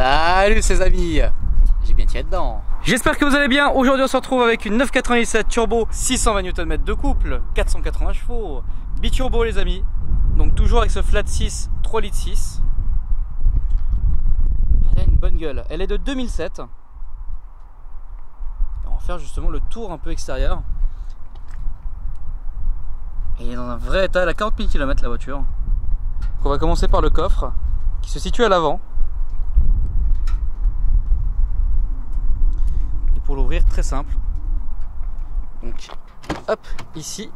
Salut ses amis, j'ai bien tiré dedans. J'espère que vous allez bien. Aujourd'hui on se retrouve avec une 997 turbo 620 Nm de couple, 480 chevaux, biturbo les amis. Donc toujours avec ce flat 6 3 litres 6. Elle a une bonne gueule, elle est de 2007. On va faire justement le tour un peu extérieur. Et il est dans un vrai état, elle a 40 000 km la voiture. On va commencer par le coffre qui se situe à l'avant. Et pour l'ouvrir, très simple. Donc hop, ici.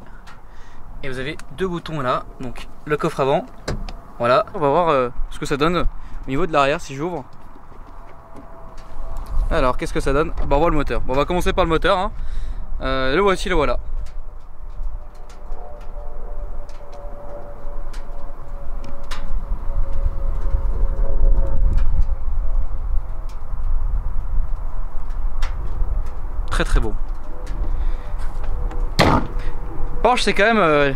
Et vous avez deux boutons là. Donc le coffre avant. Voilà, on va voir ce que ça donne au niveau de l'arrière si j'ouvre. Alors qu'est-ce que ça donne? Bah, on voit le moteur. Bon, on va commencer par le moteur hein. Le voici, le voilà. Très très beau. Porsche c'est quand même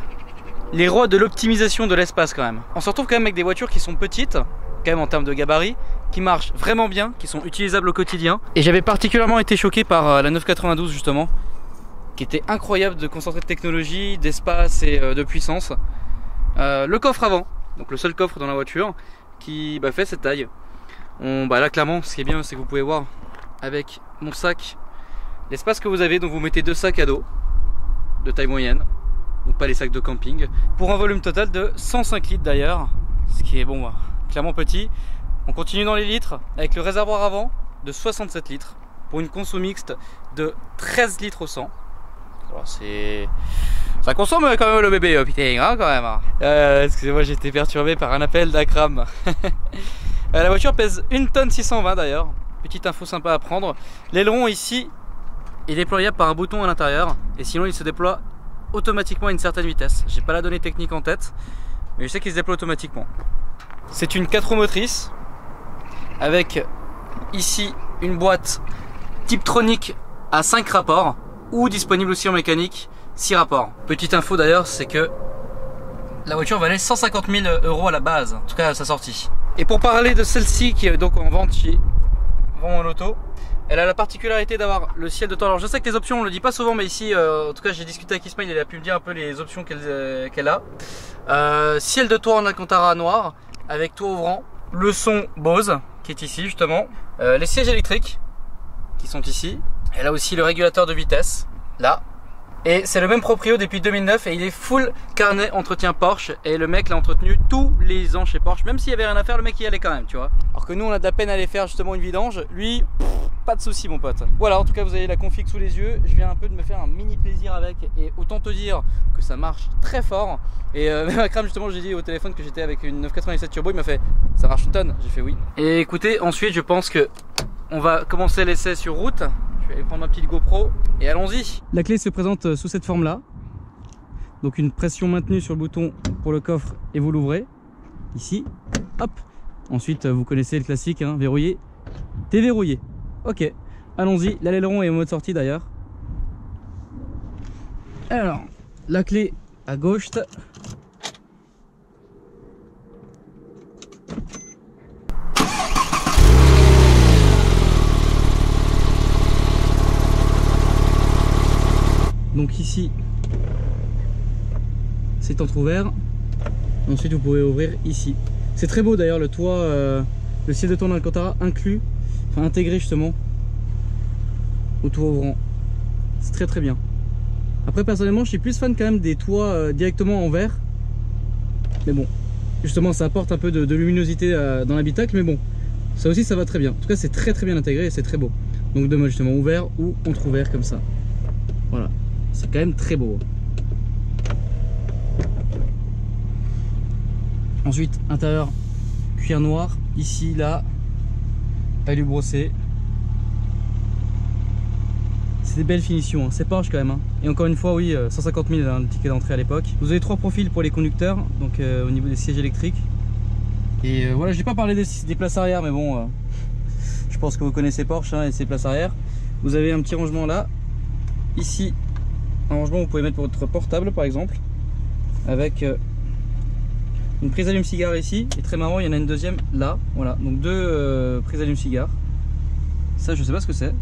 les rois de l'optimisation de l'espace quand même. On se retrouve quand même avec des voitures qui sont petites, quand même en termes de gabarit, qui marchent vraiment bien, qui sont utilisables au quotidien. Et j'avais particulièrement été choqué par la 992 justement, qui était incroyable de concentrer de technologie, d'espace et de puissance. Le coffre avant, donc le seul coffre dans la voiture, qui fait cette taille. Là clairement ce qui est bien c'est que vous pouvez voir avec mon sac l'espace que vous avez, donc vous mettez deux sacs à dos de taille moyenne, donc pas les sacs de camping, pour un volume total de 105 litres d'ailleurs, ce qui est bon, clairement petit. On continue dans les litres avec le réservoir avant de 67 litres pour une conso mixte de 13 litres au 100. Alors ça consomme quand même le bébé, putain, hein, quand même. Excusez-moi, j'ai été perturbé par un appel d'Akram. La voiture pèse 1 tonne 620 d'ailleurs. Petite info sympa à prendre. L'aileron ici est déployable par un bouton à l'intérieur et sinon il se déploie automatiquement à une certaine vitesse. J'ai pas la donnée technique en tête, mais je sais qu'il se déploie automatiquement. C'est une 4 roues motrices avec ici une boîte Tiptronic à 5 rapports ou disponible aussi en mécanique 6 rapports. Petite info d'ailleurs, c'est que la voiture valait 150 000 € à la base, en tout cas à sa sortie. Et pour parler de celle-ci qui est donc en vente chez Vendôme Auto, elle a la particularité d'avoir le ciel de toit. Alors je sais que les options on le dit pas souvent, mais ici en tout cas j'ai discuté avec Ismail, il a pu me dire un peu les options qu'elle a. Ciel de toit en Alcantara noir avec toit ouvrant, le son Bose qui est ici justement, les sièges électriques qui sont ici. Elle a aussi le régulateur de vitesse là. Et c'est le même proprio depuis 2009 et il est full carnet entretien Porsche. Et le mec l'a entretenu tous les ans chez Porsche. Même s'il y avait rien à faire, le mec y allait quand même, tu vois. Alors que nous on a de la peine à aller faire justement une vidange. Lui, pas de souci mon pote. Voilà, en tout cas vous avez la config sous les yeux. Je viens un peu de me faire un mini plaisir avec. Et autant te dire que ça marche très fort. Et même Akram justement, j'ai dit au téléphone que j'étais avec une 997 turbo. Il m'a fait, ça marche une tonne. J'ai fait oui. Et écoutez, ensuite je pense que on va commencer l'essai sur route. Je vais aller prendre ma petite GoPro et allons-y. La clé se présente sous cette forme là. Donc une pression maintenue sur le bouton pour le coffre et vous l'ouvrez. Ici, hop. Ensuite vous connaissez le classique, hein, verrouiller, déverrouiller. Ok, allons-y. L'aileron est en mode sortie d'ailleurs. Alors, la clé à gauche. Donc ici, c'est entrouvert. Ensuite, vous pouvez ouvrir ici. C'est très beau d'ailleurs, le toit, le ciel de toit d'Alcantara inclus, enfin intégré justement au toit ouvrant. C'est très très bien. Après, personnellement, je suis plus fan quand même des toits directement en verre. Mais bon, justement, ça apporte un peu de luminosité dans l'habitacle. Mais bon, ça aussi, ça va très bien. En tout cas, c'est très très bien intégré et c'est très beau. Donc de mode justement ouvert ou entrouvert comme ça. Voilà. C'est quand même très beau. Ensuite, intérieur cuir noir, ici, là, alu brossé. C'est des belles finitions, hein. C'est Porsche quand même. Hein. Et encore une fois, oui, 150 000 le ticket d'entrée à l'époque. Vous avez 3 profils pour les conducteurs, donc au niveau des sièges électriques. Et voilà, j'ai pas parlé des places arrière, mais bon, je pense que vous connaissez Porsche hein, et ses places arrière. Vous avez un petit rangement là, ici. Un rangement où vous pouvez mettre votre portable par exemple avec une prise allume-cigare ici, et très marrant, il y en a une deuxième là, voilà, donc deux prises allume-cigare. Ça, je sais pas ce que c'est.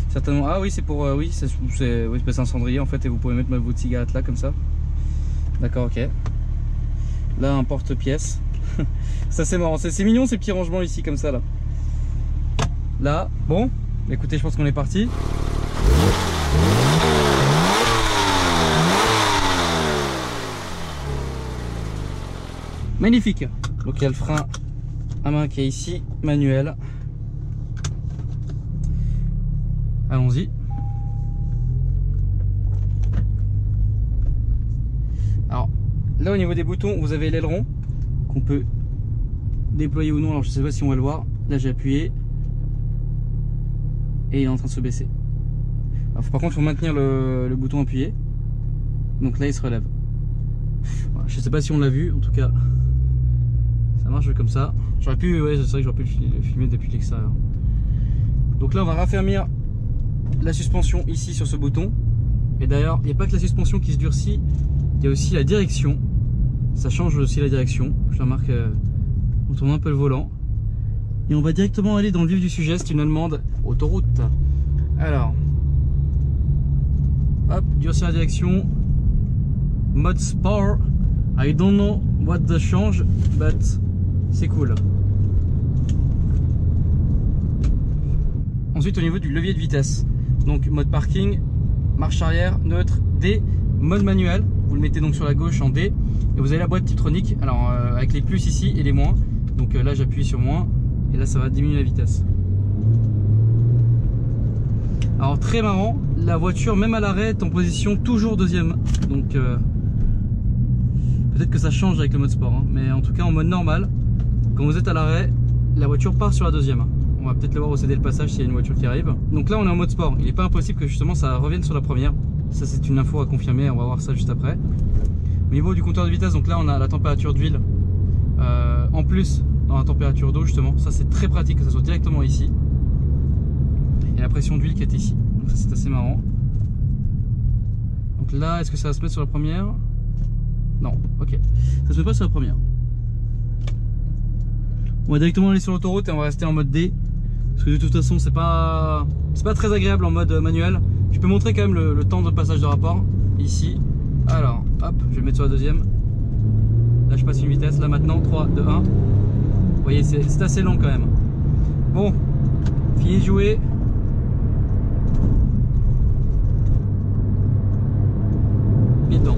Certainement, ah oui, c'est pour, oui, c'est un cendrier en fait, et vous pouvez mettre votre cigarette là, comme ça. D'accord, ok. Là, un porte-pièce. Ça, c'est marrant, c'est mignon ces petits rangements ici, comme ça, là. Là, bon, écoutez, je pense qu'on est parti. Magnifique. Donc il y a le frein à main qui est ici, manuel. Allons-y. Alors là au niveau des boutons, vous avez l'aileron qu'on peut déployer ou non. Alors je sais pas si on va le voir. Là j'ai appuyé et il est en train de se baisser. Alors, par contre il faut maintenir le bouton appuyé. Donc là il se relève. Voilà, je sais pas si on l'a vu, en tout cas ça marche comme ça. J'aurais pu, ouais, c'est vrai que j'aurais pu le filmer depuis l'extérieur. Donc là on va raffermir la suspension ici sur ce bouton. Et d'ailleurs il n'y a pas que la suspension qui se durcit, il y a aussi la direction. Ça change aussi la direction. Je remarque, on tourne un peu le volant. Et on va directement aller dans le vif du sujet, c'est une allemande autoroute. Alors, hop, durcir la direction. Mode sport. I don't know what the change, but c'est cool. Ensuite au niveau du levier de vitesse, donc mode parking, marche arrière, neutre, D, mode manuel, vous le mettez donc sur la gauche en D, et vous avez la boîte Tiptronic, alors avec les plus ici et les moins, donc là j'appuie sur moins, et là ça va diminuer la vitesse. Alors très marrant, la voiture même à l'arrêt est en position toujours deuxième, donc peut-être que ça change avec le mode sport, hein, mais en tout cas en mode normal, quand vous êtes à l'arrêt, la voiture part sur la deuxième. On va peut-être le voir au céder le passage s'il y a une voiture qui arrive. Donc là on est en mode sport, il n'est pas impossible que justement ça revienne sur la première. Ça c'est une info à confirmer, on va voir ça juste après. Au niveau du compteur de vitesse, donc là on a la température d'huile en plus dans la température d'eau justement. Ça c'est très pratique que ça soit directement ici. Et la pression d'huile qui est ici. Donc ça c'est assez marrant. Donc là est-ce que ça va se mettre sur la première? Non, ok. Ça se met pas sur la première. On va directement aller sur l'autoroute et on va rester en mode D. Parce que de toute façon c'est pas très agréable en mode manuel. Je peux montrer quand même le temps de passage de rapport. Ici. Alors, hop, je vais le mettre sur la deuxième. Là je passe une vitesse. Là maintenant, 3, 2, 1. Vous voyez, c'est assez long quand même. Bon, fini de jouer. Pied dedans.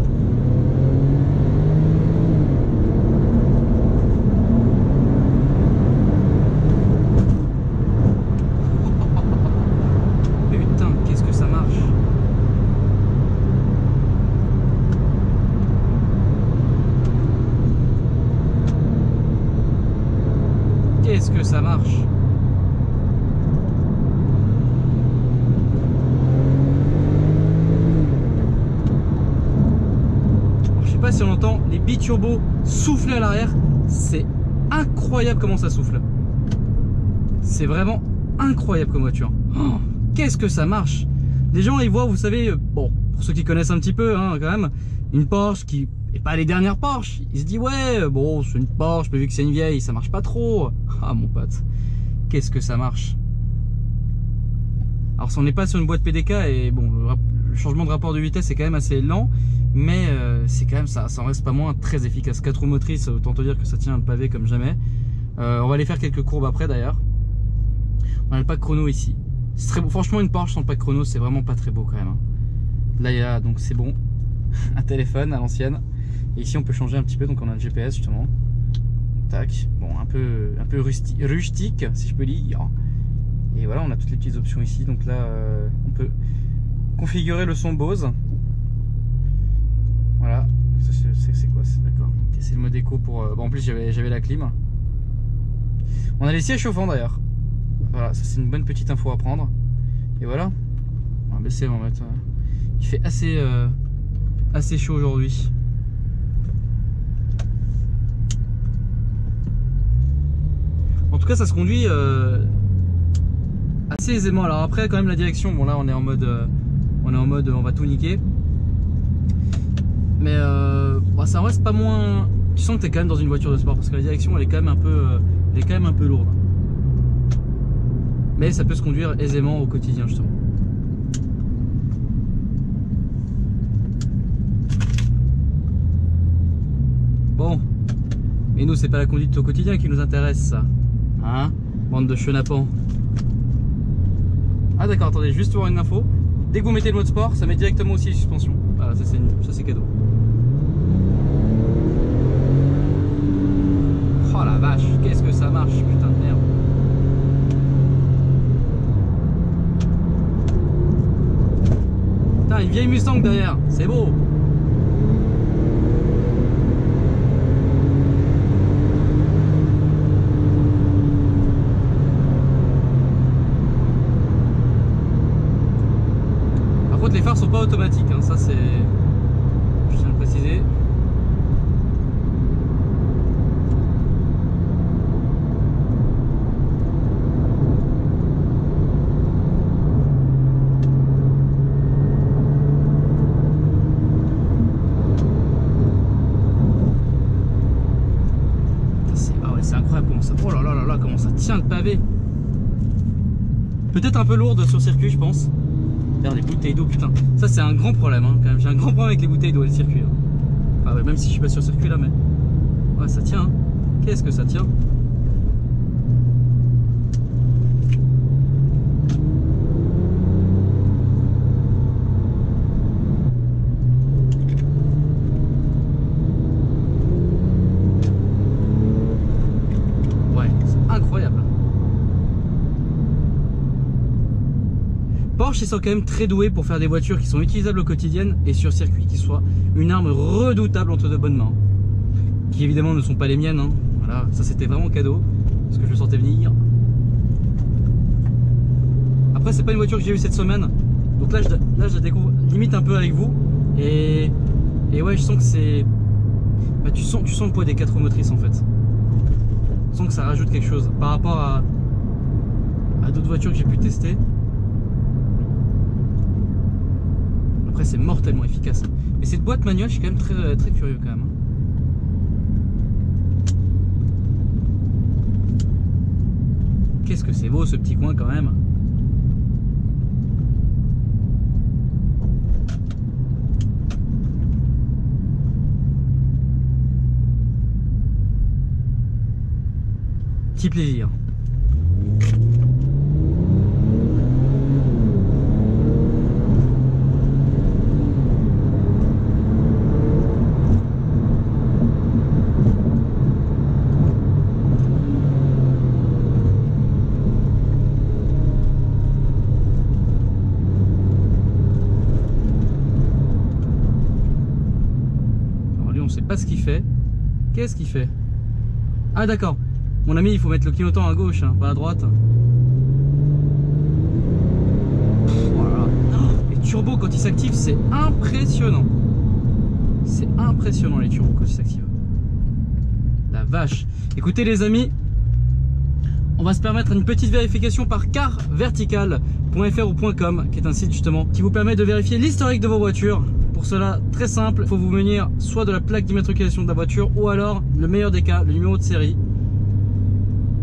Qu'est-ce que ça marche? Alors, je sais pas si on entend les biturbos souffler à l'arrière. C'est incroyable comment ça souffle. C'est vraiment incroyable comme voiture. Oh, qu'est-ce que ça marche? Les gens ils voient, vous savez, bon, pour ceux qui connaissent un petit peu hein, quand même, une Porsche qui et pas les dernières Porsche, il se dit ouais bon c'est une Porsche mais vu que c'est une vieille ça marche pas trop. Ah mon pote, qu'est-ce que ça marche. Alors on n'est pas sur une boîte PDK et bon le changement de rapport de vitesse est quand même assez lent, mais c'est quand même ça en reste pas moins très efficace. 4 roues motrices, autant te dire que ça tient le pavé comme jamais. On va aller faire quelques courbes après d'ailleurs. On a le pack chrono ici, c'est très beau. Franchement une Porsche sans le pack chrono c'est vraiment pas très beau quand même hein. Là il y a donc c'est bon un téléphone à l'ancienne. Et ici on peut changer un petit peu, donc on a le GPS justement. Tac, bon un peu rustique si je peux dire. Et voilà on a toutes les petites options ici, donc là on peut configurer le son Bose. Voilà, c'est quoi, d'accord. C'est le mode éco pour... Bon, en plus j'avais la clim. On a les sièges chauffants d'ailleurs. Voilà, ça c'est une bonne petite info à prendre. Et voilà, on va baisser, on va mettre... Il fait assez chaud aujourd'hui. En tout cas ça se conduit assez aisément. Alors après quand même la direction, bon là on est en mode on va tout niquer. Mais bah, ça reste pas moins... Tu sens que t'es quand même dans une voiture de sport parce que la direction elle est quand même un peu lourde. Mais ça peut se conduire aisément au quotidien justement. Bon, mais nous c'est pas la conduite au quotidien qui nous intéresse ça. Hein? Bande de chenapans. Ah d'accord, attendez, juste pour une info. Dès que vous mettez le mode sport, ça met directement aussi les suspensions. Voilà, ça c'est cadeau. Oh la vache, qu'est-ce que ça marche, putain de merde. Putain, une vieille Mustang derrière, c'est beau. Par contre les phares sont pas automatiques, hein, ça c'est... Je tiens à le préciser. C'est incroyable comment ça... Oh là là là là, comment ça tient le pavé. Peut-être un peu lourde sur circuit je pense. Regarde les bouteilles d'eau, putain. Ça c'est un grand problème hein, quand même. J'ai un grand problème avec les bouteilles d'eau et le circuit. Hein. Enfin, ouais, même si je suis pas sur circuit là, mais... Ouais, ça tient. Hein. Qu'est-ce que ça tient? Ouais, c'est incroyable. Porsche ils sont quand même très doués pour faire des voitures qui sont utilisables au quotidien et sur circuit, qui soient une arme redoutable entre de bonnes mains. Qui évidemment ne sont pas les miennes, hein. Voilà, ça c'était vraiment cadeau, parce que je le sentais venir. Après c'est pas une voiture que j'ai vue cette semaine, donc là je la découvre limite un peu avec vous. Et ouais, je sens que c'est... Bah, tu sens le poids des 4 roues motrices en fait. Je sens que ça rajoute quelque chose par rapport à d'autres voitures que j'ai pu tester. Après c'est mortellement efficace. Mais cette boîte manuelle, je suis quand même très, très curieux quand même. Qu'est-ce que c'est beau ce petit coin quand même. Petit plaisir. On sait pas ce qu'il fait. Qu'est-ce qu'il fait? Ah d'accord. Mon ami, il faut mettre le clignotant à gauche, hein, pas à droite. Voilà. Oh, les turbos quand ils s'activent, c'est impressionnant. C'est impressionnant les turbos quand ils s'activent. La vache. Écoutez les amis, on va se permettre une petite vérification par carvertical.fr ou .com, qui est un site justement qui vous permet de vérifier l'historique de vos voitures. Pour cela, très simple, il faut vous munir soit de la plaque d'immatriculation de la voiture ou alors, le meilleur des cas, le numéro de série.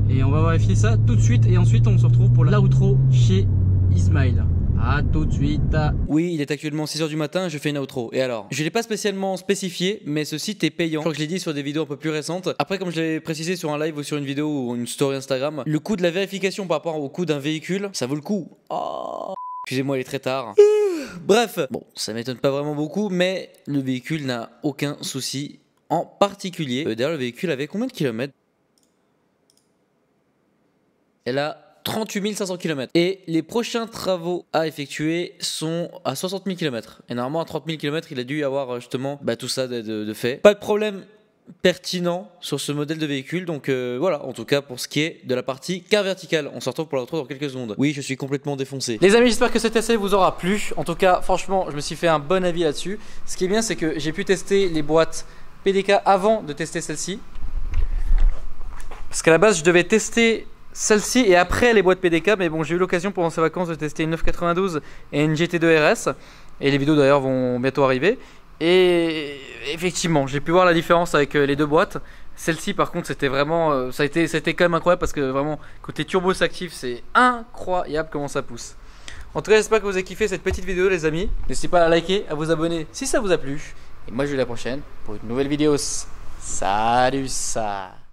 Et on va vérifier ça tout de suite et ensuite on se retrouve pour l'outro chez Ismail. A tout de suite. Oui, il est actuellement 6 h du matin, je fais une outro. Et alors, je ne l'ai pas spécialement spécifié, mais ce site est payant. Je crois que je l'ai dit sur des vidéos un peu plus récentes. Après, comme je l'ai précisé sur un live ou sur une vidéo ou une story Instagram, le coût de la vérification par rapport au coût d'un véhicule, ça vaut le coup. Oh. Excusez-moi, il est très tard. Bref, bon, ça m'étonne pas vraiment beaucoup, mais le véhicule n'a aucun souci en particulier. D'ailleurs, le véhicule avait combien de kilomètres? Elle a 38 500 km. Et les prochains travaux à effectuer sont à 60 000 km. Et normalement, à 30 000 km, il a dû y avoir justement tout ça de fait. Pas de problème pertinent sur ce modèle de véhicule. Donc voilà, en tout cas pour ce qui est de la partie car verticale. On se retrouve pour la retrouver dans quelques secondes. Oui, je suis complètement défoncé. Les amis, j'espère que cet essai vous aura plu. En tout cas, franchement, je me suis fait un bon avis là-dessus. Ce qui est bien, c'est que j'ai pu tester les boîtes PDK avant de tester celle-ci. Parce qu'à la base, je devais tester celle-ci et après les boîtes PDK, mais bon, j'ai eu l'occasion pendant ces vacances de tester une 992 et une GT2 RS. Et les vidéos d'ailleurs vont bientôt arriver. Et effectivement, j'ai pu voir la différence avec les deux boîtes. Celle-ci par contre c'était vraiment c'était quand même incroyable parce que vraiment côté turbo s'active, c'est incroyable comment ça pousse. En tout cas j'espère que vous avez kiffé cette petite vidéo les amis. N'hésitez pas à liker, à vous abonner si ça vous a plu. Et moi je vous dis à la prochaine pour une nouvelle vidéo. Salut ça.